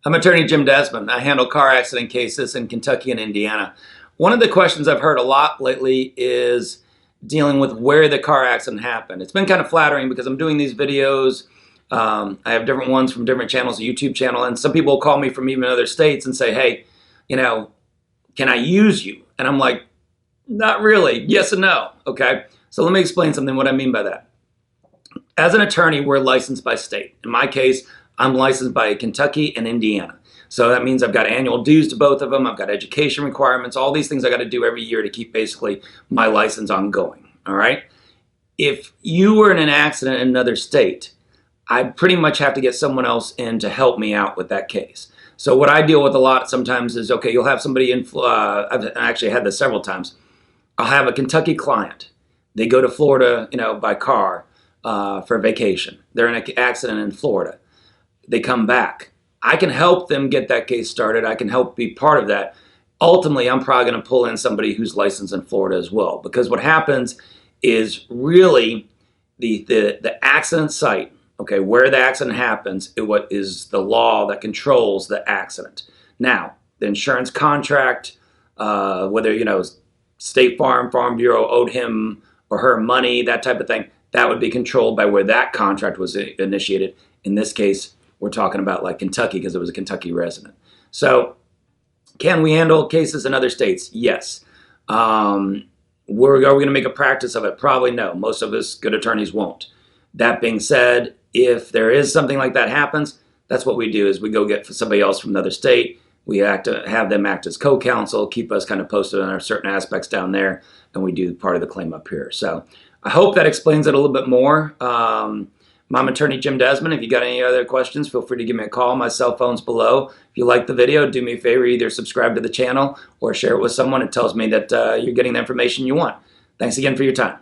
I'm attorney Jim Desmond. I handle car accident cases in Kentucky and Indiana. One of the questions I've heard a lot lately is dealing with where the car accident happened. It's been kind of flattering because I'm doing these videos. I have different ones from different channels, a YouTube channel, and some people call me from even other states and say, hey, can I use you? And I'm like, not really. Yes and no. Okay. So let me explain something, what I mean by that. As an attorney, we're licensed by state. In my case, I'm licensed by Kentucky and Indiana. So that means I've got annual dues to both of them. I've got education requirements, all these things I got to do every year to keep basically my license ongoing. All right. If you were in an accident in another state, I pretty much have to get someone else in to help me out with that case. So what I deal with a lot sometimes is, okay, you'll have somebody in, I've actually had this several times. I'll have a Kentucky client. They go to Florida, by car for vacation. They're in an accident in Florida. They come back. I can help them get that case started. I can help be part of that. Ultimately, I'm probably going to pull in somebody who's licensed in Florida as well, because what happens is really the accident site, okay, where the accident happens, what is the law that controls the accident. Now, the insurance contract, whether, State Farm, Farm Bureau owed him or her money, that type of thing, that would be controlled by where that contract was initiated. In this case, we're talking about like Kentucky because it was a Kentucky resident. So can we handle cases in other states? Yes. Are we going to make a practice of it? Probably no. Most of us good attorneys won't. That being said, if there is something like that happens, that's what we do is we go get somebody else from another state. We have them act as co-counsel, keep us kind of posted on our certain aspects down there, and we do part of the claim up here. So I hope that explains it a little bit more. I'm attorney Jim Desmond. If you got any other questions, feel free to give me a call. My cell phone's below. If you like the video, do me a favor, either subscribe to the channel or share it with someone. It tells me that you're getting the information you want. Thanks again for your time.